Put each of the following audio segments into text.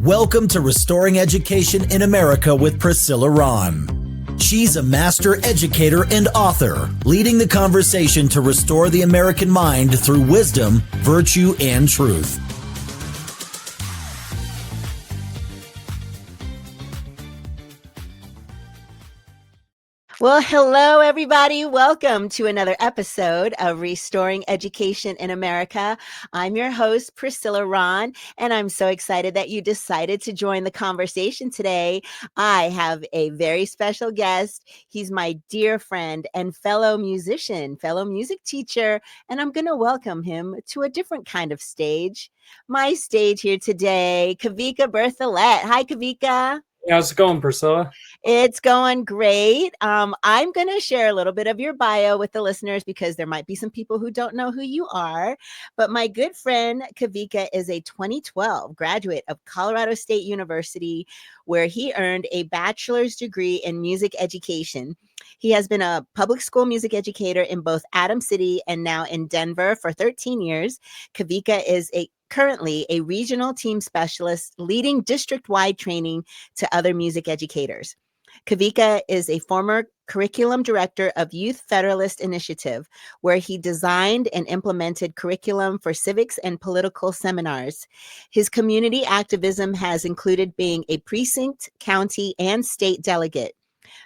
Welcome to Restoring Education in America with Priscilla Ron. She's a master educator and author, leading the conversation to restore the American mind through wisdom, virtue, and truth. Well, hello, everybody. Welcome to another episode of Restoring Education in America. I'm your host, Priscilla Ron, and I'm so excited that you decided to join the conversation today. I have a very special guest. He's my dear friend and fellow musician, fellow music teacher, and I'm going to welcome him to a different kind of stage. My stage here today, Kawika Berthelette. Hi, Kawika. How's it going, Priscilla? It's going great. I'm going to share a little bit of your bio with the listeners because there might be some people who don't know who you are. But my good friend Kawika is a 2012 graduate of Colorado State University, where he earned a bachelor's degree in music education. He has been a public school music educator in both Adams City and now in Denver for 13 years. Kawika is currently a regional team specialist leading district-wide training to other music educators. Kawika is a former curriculum director of Youth Federalist Initiative, where he designed and implemented curriculum for civics and political seminars. His community activism has included being a precinct, county, and state delegate,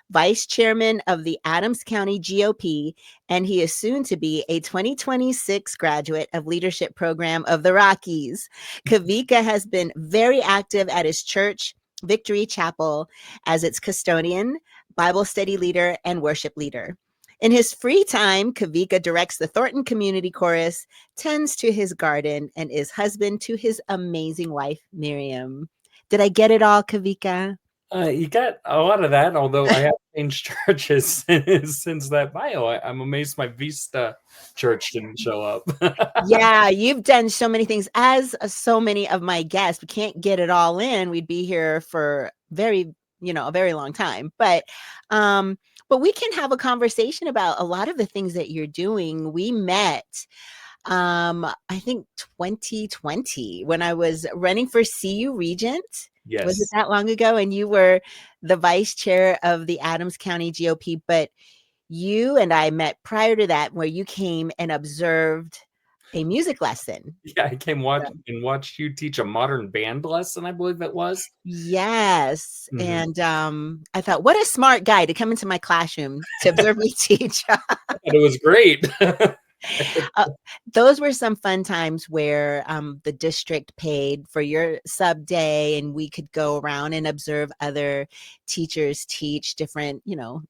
vice chairman of the Adams County GOP, and he is soon to be a 2026 graduate of leadership program of the Rockies. Kawika has been very active at his church, Victory Chapel, as its custodian, Bible study leader, and worship leader. In his free time, Kawika directs the Thornton Community Chorus, tends to his garden, and is husband to his amazing wife, Miriam. Did I get it all, Kawika? You got a lot of that, although I have changed churches since that bio. I'm amazed my Vista church didn't show up. Yeah, you've done so many things, as so many of my guests. We can't get it all in. We'd be here for a very long time. But we can have a conversation about a lot of the things that you're doing. We met I think 2020 when I was running for CU Regent. Yes. Was it that long ago? And you were the vice chair of the Adams County GOP, but you and I met prior to that, where you came and observed a music lesson. Yeah, I came and watched you teach a modern band lesson, I believe it was. Yes. Mm-hmm. And I thought, what a smart guy to come into my classroom to observe me teach. And it was great. Those were some fun times where the district paid for your sub day, and we could go around and observe other teachers teach different,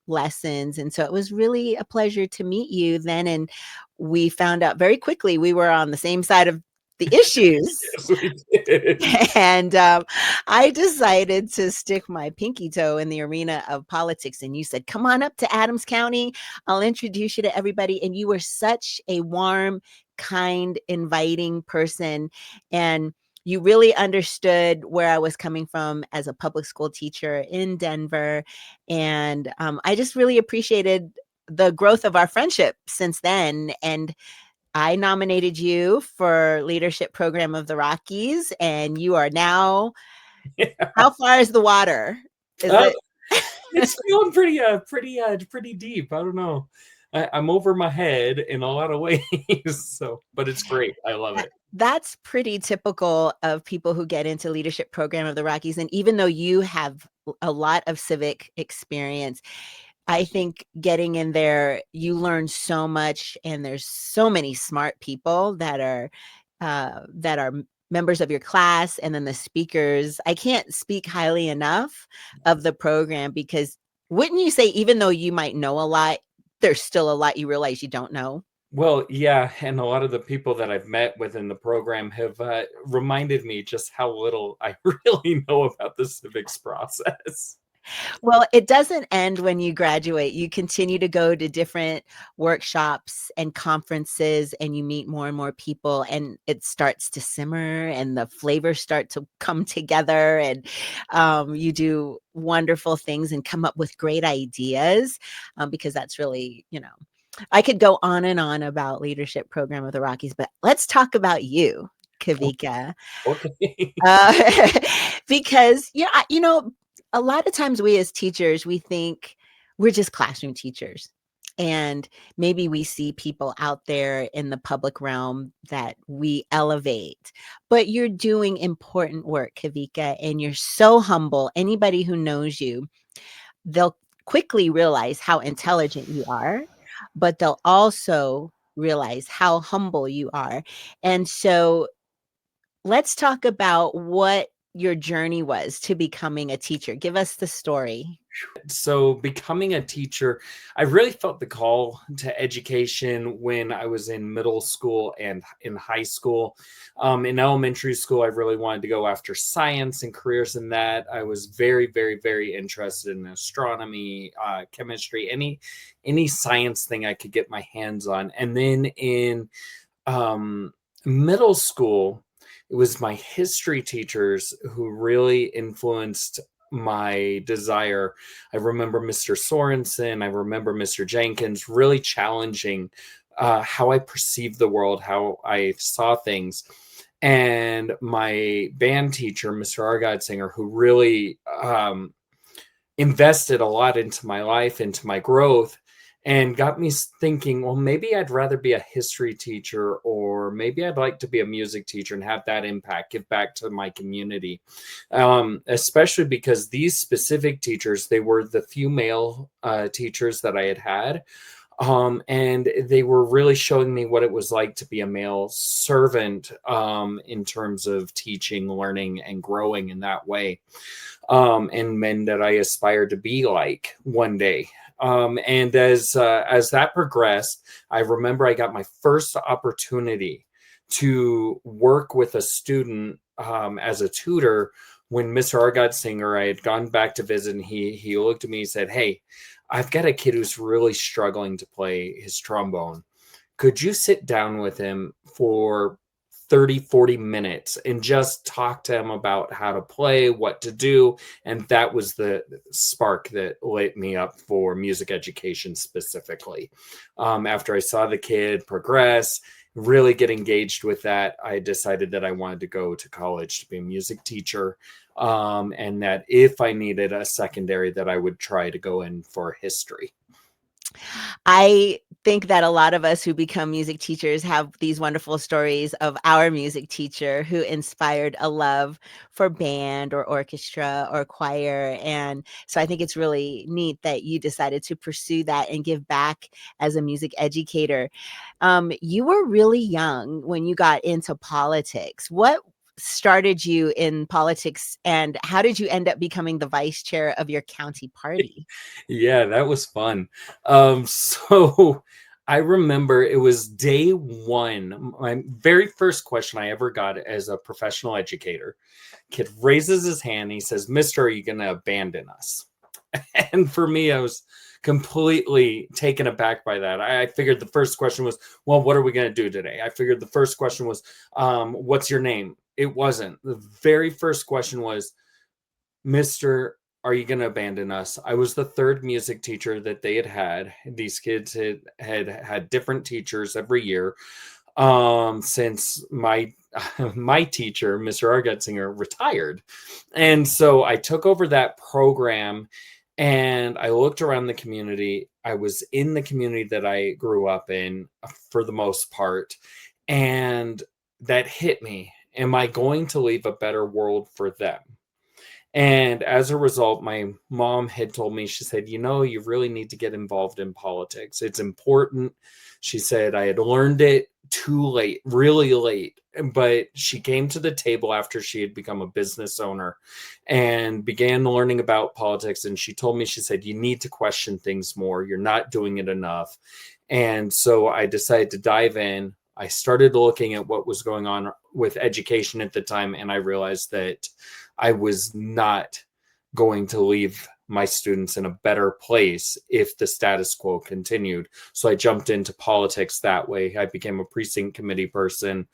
lessons. And so it was really a pleasure to meet you then. And we found out very quickly we were on the same side of the issues. Yes, we did. And I decided to stick my pinky toe in the arena of politics. And you said, come on up to Adams County. I'll introduce you to everybody. And you were such a warm, kind, inviting person. And you really understood where I was coming from as a public school teacher in Denver. And I just really appreciated the growth of our friendship since then. And I nominated you for leadership program of the Rockies, and you are now. Yeah. How far is the water? It's feeling pretty deep. I don't know. I'm over my head in a lot of ways, but it's great. I love it. That's pretty typical of people who get into leadership program of the Rockies, and even though you have a lot of civic experience, I think getting in there, you learn so much, and there's so many smart people that are members of your class, and then the speakers. I can't speak highly enough of the program, because wouldn't you say, even though you might know a lot, there's still a lot you realize you don't know? Well, yeah, and a lot of the people that I've met within the program have reminded me just how little I really know about the civics process. Well, it doesn't end when you graduate. You continue to go to different workshops and conferences, and you meet more and more people, and it starts to simmer, and the flavors start to come together, and you do wonderful things and come up with great ideas, because that's really, I could go on and on about leadership program of the Rockies, but let's talk about you, Kawika. Okay. Uh, because, yeah, a lot of times we as teachers, we think we're just classroom teachers. And maybe we see people out there in the public realm that we elevate, but you're doing important work, Kawika, and you're so humble. Anybody who knows you, they'll quickly realize how intelligent you are, but they'll also realize how humble you are. And so let's talk about what your journey was to becoming a teacher. Give us the story. So becoming a teacher, I really felt the call to education when I was in middle school and in high school. In elementary school, I really wanted to go after science and careers in that. I was very, very, very interested in astronomy, chemistry, any science thing I could get my hands on. And then in middle school, it was my history teachers who really influenced my desire. I remember Mr. Sorensen, I remember Mr. Jenkins really challenging how I perceived the world, how I saw things. And my band teacher, Mr. Argod, who really invested a lot into my life, into my growth, and got me thinking, well, maybe I'd rather be a history teacher, or maybe I'd like to be a music teacher and have that impact, give back to my community. Especially because these specific teachers, they were the few male teachers that I had had. And they were really showing me what it was like to be a male servant in terms of teaching, learning, and growing in that way. And men that I aspired to be like one day. And as that progressed, I remember I got my first opportunity to work with a student as a tutor when Mr. Argod, I had gone back to visit, and he looked at me and said, "Hey, I've got a kid who's really struggling to play his trombone. Could you sit down with him for 30-40 minutes and just talk to him about how to play, what to do?" And that was the spark that lit me up for music education specifically. After I saw the kid progress, really get engaged with that, I decided that I wanted to go to college to be a music teacher. And that if I needed a secondary, that I would try to go in for history. I think that a lot of us who become music teachers have these wonderful stories of our music teacher who inspired a love for band or orchestra or choir. And so I think it's really neat that you decided to pursue that and give back as a music educator. You were really young when you got into politics. What started you in politics, and how did you end up becoming the vice chair of your county party? Yeah, that was fun. So I remember it was day one. My very first question I ever got as a professional educator. Kid raises his hand. He says, "Mister, are you going to abandon us?" And for me, I was completely taken aback by that. I figured the first question was, well, what are we going to do today? I figured the first question was, what's your name? It wasn't. The very first question was, "Mister, are you going to abandon us?" I was the third music teacher that they had. These kids had different teachers every year since my teacher, Mr. Argutzinger, retired. And so I took over that program, and I looked around the community. I was in the community that I grew up in for the most part, and that hit me. Am I going to leave a better world for them? And as a result, my mom had told me, she said, you really need to get involved in politics. It's important. She said I had learned it too late, really late. But she came to the table after she had become a business owner and began learning about politics. And she told me, she said, you need to question things more. You're not doing it enough. And so I decided to dive in. I started looking at what was going on with education at the time, and I realized that I was not going to leave my students in a better place if the status quo continued. So I jumped into politics that way. I became a precinct committee person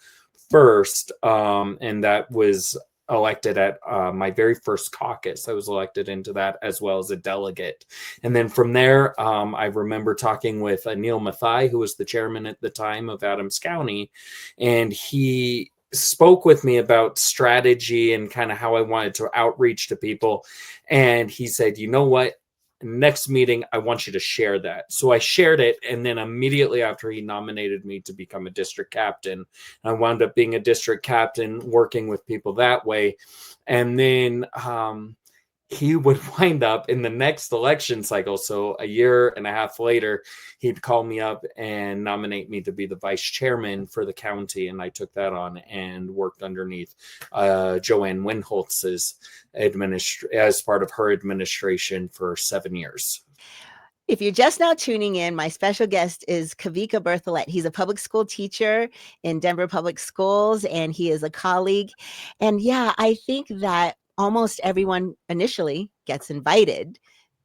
first, and that was elected at my very first caucus. I was elected into that as well as a delegate. And then from there, I remember talking with Neil Mathai, who was the chairman at the time of Adams County, and he spoke with me about strategy and kind of how I wanted to outreach to people. And he said, you know what? Next meeting, I want you to share that. So I shared it. And then immediately after, he nominated me to become a district captain. I wound up being a district captain, working with people that way. And then he would wind up in the next election cycle. So a year and a half later, he'd call me up and nominate me to be the vice chairman for the county. And I took that on and worked underneath Joanne Winholtz's as part of her administration for 7 years. If you're just now tuning in, my special guest is Kawika Berthelette. He's a public school teacher in Denver Public Schools, and he is a colleague. And yeah, I think that almost everyone initially gets invited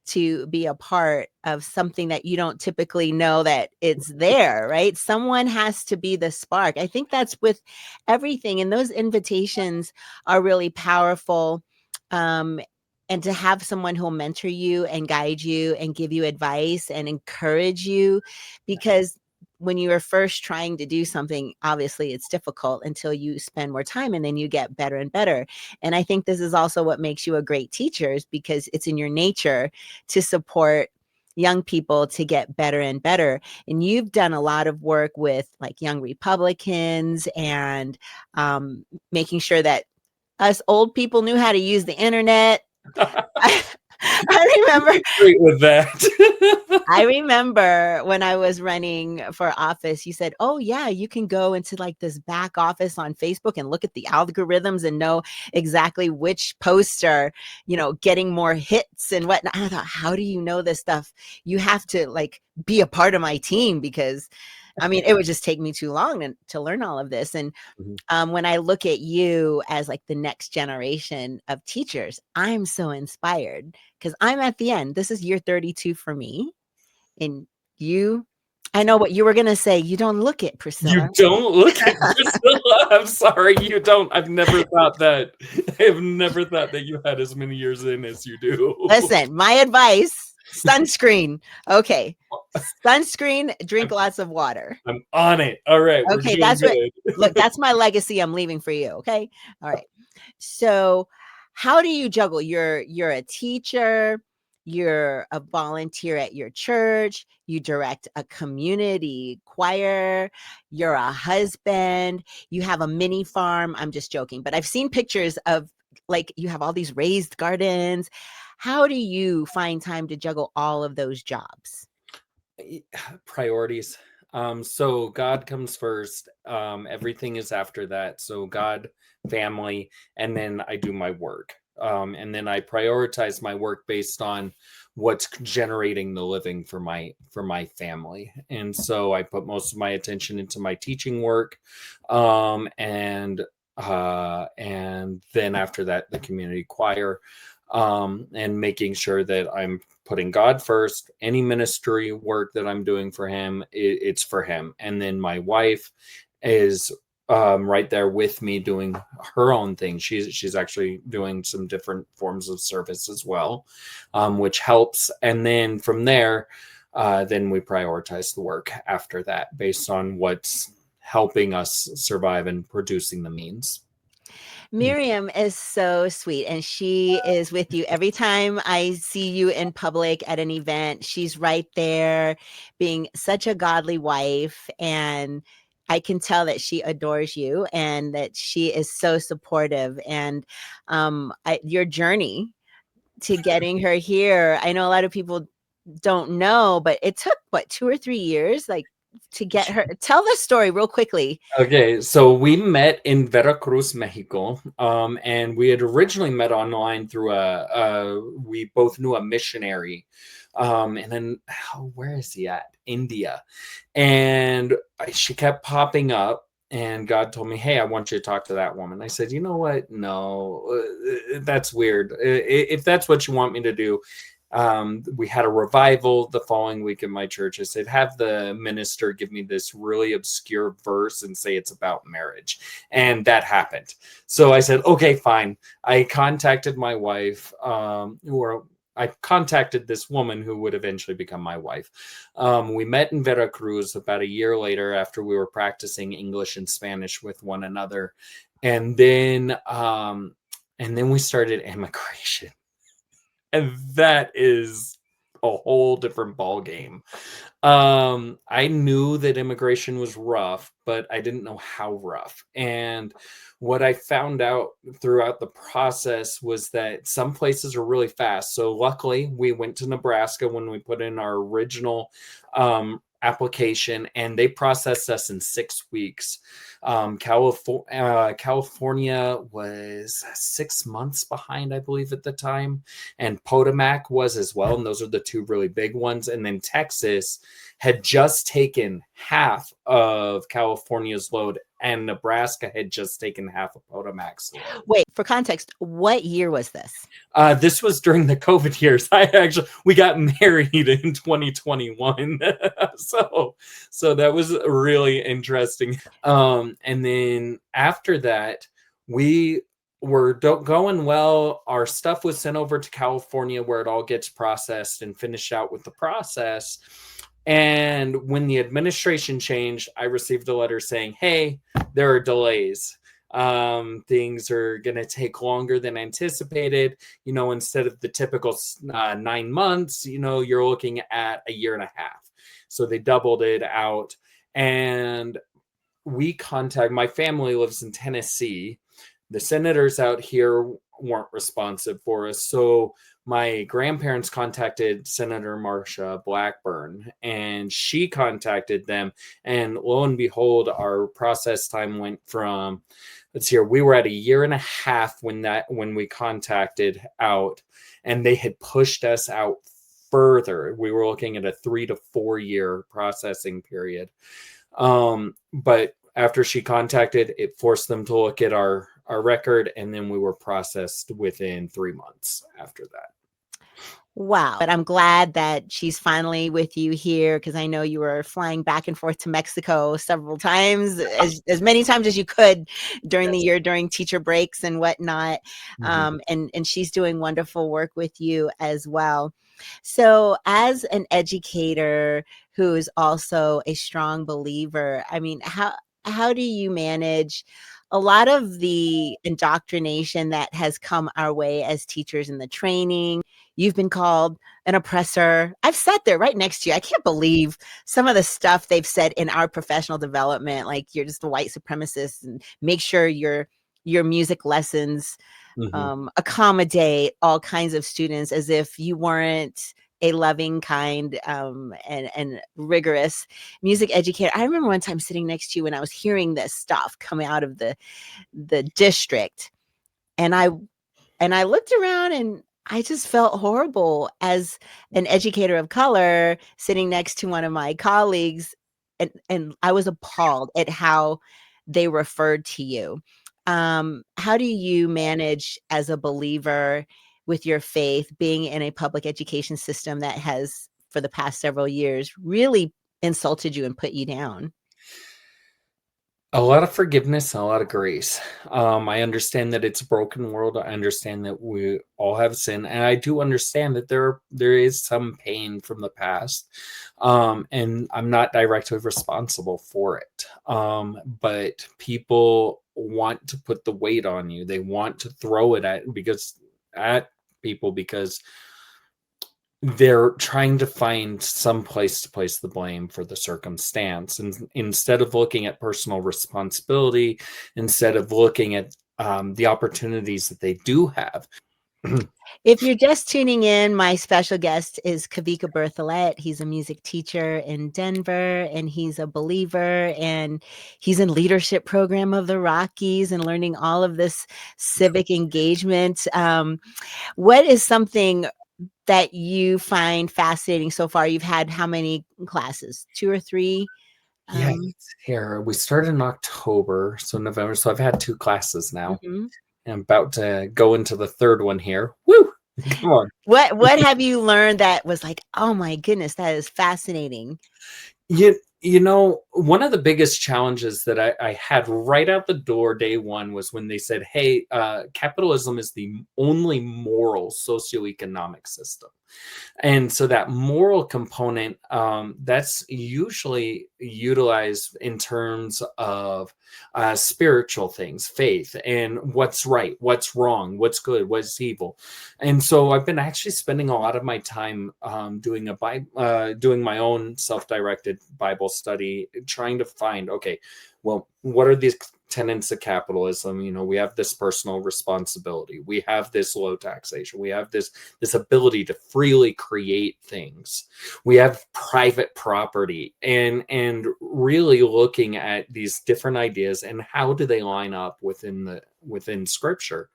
to be a part of something that you don't typically know that it's there, right? Someone has to be the spark. I think that's with everything. And those invitations are really powerful. And to have someone who'll mentor you and guide you and give you advice and encourage you, because when you are first trying to do something, obviously it's difficult until you spend more time, and then you get better and better. And I think this is also what makes you a great teacher, is because it's in your nature to support young people to get better and better. And you've done a lot of work with like young Republicans and making sure that us old people knew how to use the internet. I remember Great with that. I remember when I was running for office, you said, oh yeah, you can go into like this back office on Facebook and look at the algorithms and know exactly which posts are, getting more hits and whatnot. And I thought, how do you know this stuff? You have to like be a part of my team, because it would just take me too long to learn all of this. And when I look at you as like the next generation of teachers, I'm so inspired, because I'm at the end. This is year 32 for me. And I know what you were going to say. You don't look it, Priscilla. You don't look at Priscilla. I'm sorry, you don't. I've never thought that. I've never thought that you had as many years in as you do. Listen, my advice, sunscreen. Okay. Sunscreen, drink lots of water. I'm on it. All right. Okay, that's my legacy I'm leaving for you. Okay. All right. So how do you juggle? You're a teacher, you're a volunteer at your church, you direct a community choir, you're a husband, you have a mini farm. I'm just joking, but I've seen pictures of like you have all these raised gardens. How do you find time to juggle all of those jobs? Priorities. So God comes first. Everything is after that. So God, family, and then I do my work. And then I prioritize my work based on what's generating the living for my family. And so I put most of my attention into my teaching work. And then after that, the community choir, and making sure that I'm putting God first. Any ministry work that I'm doing for him, it's for him. And then my wife is right there with me doing her own thing. She's actually doing some different forms of service as well, which helps. And then from there, then we prioritize the work after that based on what's helping us survive and producing the means. Miriam is so sweet, and she is with you every time I see you in public at an event. She's right there being such a godly wife, and I can tell that she adores you and that she is so supportive. And your journey to getting her here, I know a lot of people don't know, but it took 2 or 3 years, like, to get her. Tell the story real quickly. Okay, so we met in Veracruz, Mexico, and we had originally met online through we both knew a missionary, and then where is he at? India, and she kept popping up, and God told me, "Hey, I want you to talk to that woman." I said, "You know what? No, that's weird. If that's what you want me to do." We had a revival the following week in my church. I said, have the minister give me this really obscure verse and say it's about marriage. And that happened. So I said, okay, fine. I contacted my wife, I contacted this woman who would eventually become my wife. We met in Veracruz about a year later after we were practicing English and Spanish with one another. And then we started immigration. And that is a whole different ball game. I knew that immigration was rough, but I didn't know how rough. And what I found out throughout the process was that some places are really fast. So luckily, we went to Nebraska when we put in our original application, and they processed us in 6 weeks. California was 6 months behind, I believe, at the time, and Potomac was as well. And those are the two really big ones. And then Texas had just taken half of California's load, and Nebraska had just taken half of Potomac's load. Wait, for context, what year was this? This was during the COVID years. We got married in 2021. So that was really interesting. And then after that, we were going well. Our stuff was sent over to California where it all gets processed and finished out with the process. And when the administration changed, I received a letter saying, hey, there are delays. Things are going to take longer than anticipated. Instead of the typical 9 months, you're looking at a year and a half. So they doubled it out. And my family lives in Tennessee. The senators out here weren't responsive for us. So my grandparents contacted Senator Marsha Blackburn, and she contacted them. And lo and behold, our process time went from, we were at a year and a half when we contacted out, and they had pushed us out further. We were looking at a 3 to 4 year processing period. But after she contacted, it forced them to look at our record, and then we were processed within 3 months after that. Wow. But I'm glad that she's finally with you here, because I know you were flying back and forth to Mexico several times, as many times as you could during the year, during teacher breaks and whatnot. And she's doing wonderful work with you as well. So as an educator who is also a strong believer, I mean, how do you manage a lot of the indoctrination that has come our way as teachers in the training? You've been called an oppressor. I've sat there right next to you. I can't believe some of the stuff they've said in our professional development, like you're just a white supremacist, and make sure your music lessons accommodate all kinds of students, as if you weren't a loving, kind, and rigorous music educator. I remember one time sitting next to you when I was hearing this stuff coming out of the district, and I looked around and I just felt horrible as an educator of color sitting next to one of my colleagues, and I was appalled at how they referred to you. How do you manage as a believer with your faith, being in a public education system that has, for the past several years, really insulted you and put you down? A lot of forgiveness and a lot of grace. I understand that it's a broken world. I understand that we all have sin, and I do understand that there is some pain from the past, and I'm not directly responsible for it. But people want to put the weight on you. They want to throw it at people because they're trying to find some place to place the blame for the circumstance. And instead of looking at personal responsibility, instead of looking at the opportunities that they do have. If you're just tuning in, my special guest is Kawika Berthelette. He's a music teacher in Denver, and he's a believer, and he's in leadership program of the Rockies and learning all of this civic engagement. What is something that you find fascinating so far? You've had how many classes? 2 or 3? Yeah, it's here. We started in October, so November. So I've had 2 classes now. And I'm about to go into the 3rd one here. Woo! Come on. What have you learned that was like, oh my goodness, that is fascinating? One of the biggest challenges that I had right out the door day one was when they said, hey, capitalism is the only moral socioeconomic system. And so that moral component, that's usually utilized in terms of spiritual things, faith, and what's right, what's wrong, what's good, what's evil. And so I've been actually spending a lot of my time doing my own self-directed Bible study, trying to find, okay, well, what are these tenets of capitalism? We have this personal responsibility, we have this low taxation, we have this ability to freely create things, we have private property, and really looking at these different ideas and how do they line up within scripture.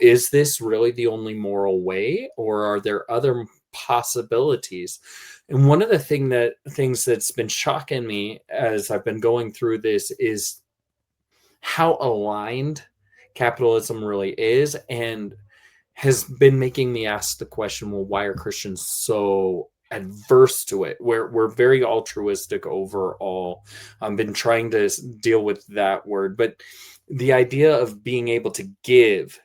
Is this really the only moral way, or are there other possibilities? And one of the things that's been shocking me as I've been going through this is how aligned capitalism really is, and has been making me ask the question, well, why are Christians so adverse to it? We're very altruistic overall. I've been trying to deal with that word, but the idea of being able to give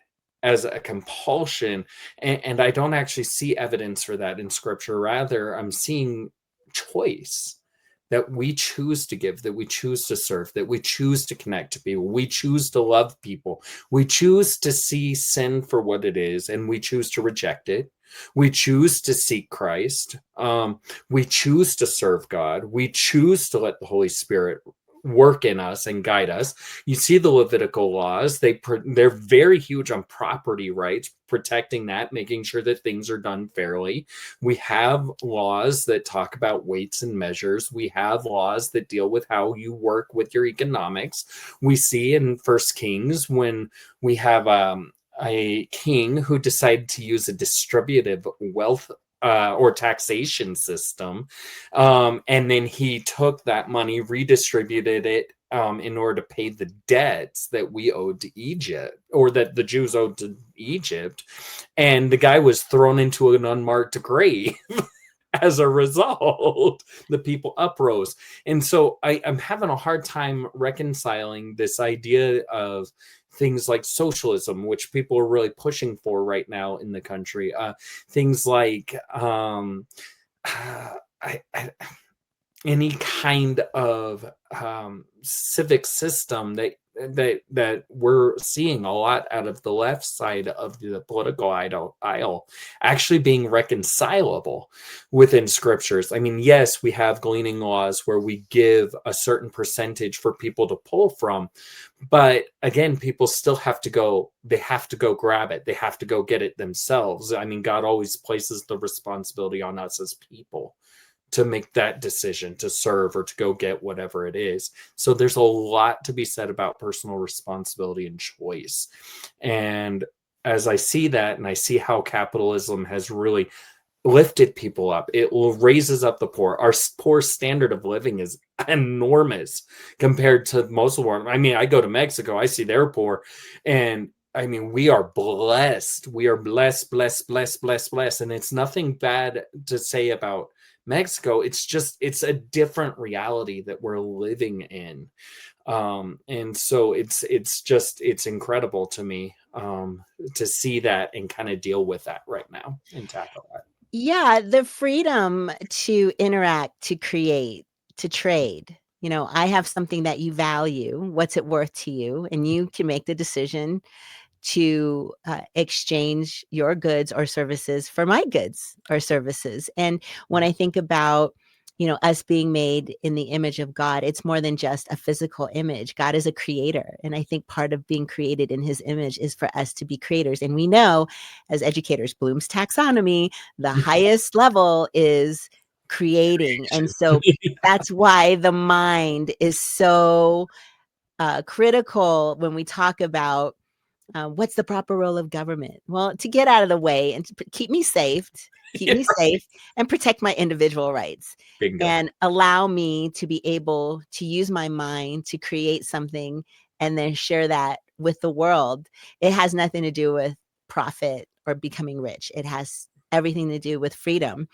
as a compulsion, and I don't actually see evidence for that in scripture. Rather, I'm seeing choice, that we choose to give, that we choose to serve, that we choose to connect to people, we choose to love people, we choose to see sin for what it is, and we choose to reject it. We choose to seek Christ. We choose to serve God. We choose to let the Holy Spirit work in us and guide us. You see the Levitical laws, they're very huge on property rights, protecting that, making sure that things are done fairly. We have laws that talk about weights and measures. We have laws that deal with how you work with your economics. We see in First Kings when we have a king who decided to use a distributive wealth or taxation system. And then he took that money, redistributed it in order to pay the debts that we owed to Egypt, or that the Jews owed to Egypt. And the guy was thrown into an unmarked grave. As a result, the people uprose. And so I'm having a hard time reconciling this idea of things like socialism, which people are really pushing for right now in the country. Things like any kind of civic system that we're seeing a lot out of the left side of the political aisle actually being reconcilable within scriptures. I mean, yes, we have gleaning laws where we give a certain percentage for people to pull from, but again, people still have to go grab it. They have to go get it themselves. I mean, God always places the responsibility on us as people to make that decision to serve or to go get whatever it is. So there's a lot to be said about personal responsibility and choice. And as I see that, and I see how capitalism has really lifted people up, it raises up the poor. Our poor standard of living is enormous compared to most of the world. I mean, I go to Mexico, I see their poor, and I mean, we are blessed. We are blessed. And it's nothing bad to say about Mexico. It's a different reality that we're living in. And so it's incredible to me to see that and kind of deal with that right now and tackle that. Yeah, the freedom to interact, to create, to trade. I have something that you value. What's it worth to you? And you can make the decision to exchange your goods or services for my goods or services. And when I think about, us being made in the image of God, it's more than just a physical image. God is a creator. And I think part of being created in his image is for us to be creators. And we know, as educators, Bloom's taxonomy, the highest level is creating. And so that's why the mind is so critical when we talk about what's the proper role of government? Well, to get out of the way and to keep me safe, and protect my individual rights. Bingo. And allow me to be able to use my mind to create something and then share that with the world. It has nothing to do with profit or becoming rich. It has everything to do with freedom.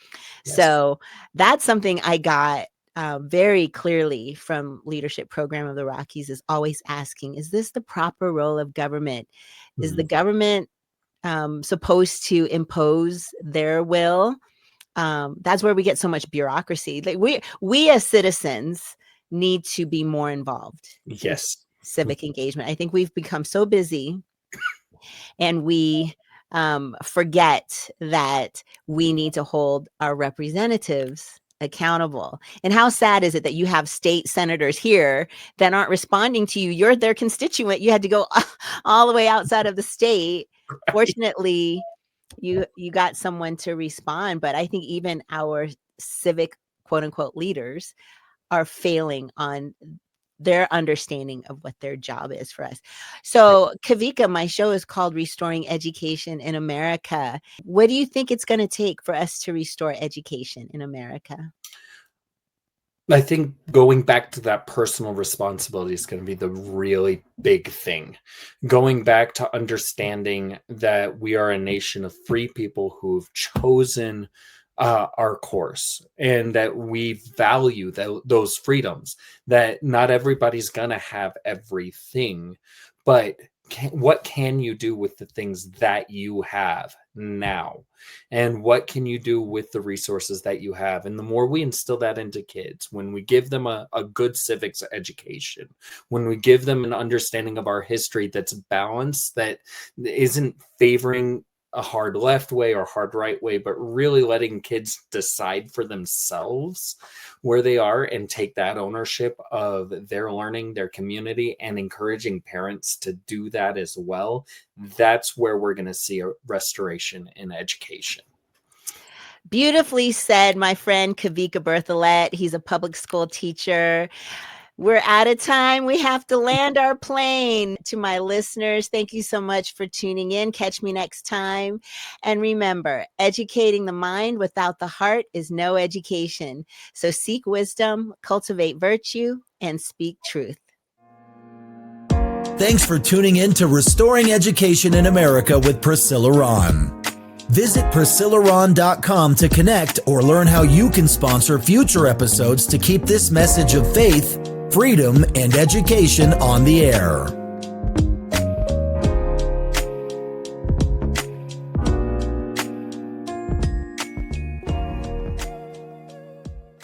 Yes. So that's something I got very clearly from Leadership Program of the Rockies is always asking, is this the proper role of government? Is the government supposed to impose their will? That's where we get so much bureaucracy. Like we as citizens need to be more involved. Yes. Civic engagement. I think we've become so busy and we forget that we need to hold our representatives accountable. And how sad is it that you have state senators here that aren't responding to you? You're their constituent. You had to go all the way outside of the state. Fortunately, you got someone to respond, but I think even our civic quote unquote leaders are failing on their understanding of what their job is for us. So Kawika, my show is called Restoring Education in America. What do you think it's going to take for us to restore education in America? I think going back to that personal responsibility is going to be the really big thing. Going back to understanding that we are a nation of free people who've chosen our course, and that we value those freedoms, that not everybody's going to have everything, but what can you do with the things that you have now? And what can you do with the resources that you have? And the more we instill that into kids, when we give them a good civics education, when we give them an understanding of our history that's balanced, that isn't favoring a hard left way or hard right way, but really letting kids decide for themselves where they are and take that ownership of their learning, their community, and encouraging parents to do that as well. That's where we're going to see a restoration in education. Beautifully said, my friend Kawika Berthelette. He's a public school teacher. We're out of time. We have to land our plane. To my listeners, thank you so much for tuning in. Catch me next time. And remember, educating the mind without the heart is no education. So seek wisdom, cultivate virtue, and speak truth. Thanks for tuning in to Restoring Education in America with Priscilla Ron. Visit PriscillaRon.com to connect or learn how you can sponsor future episodes to keep this message of faith, freedom, and education on the air.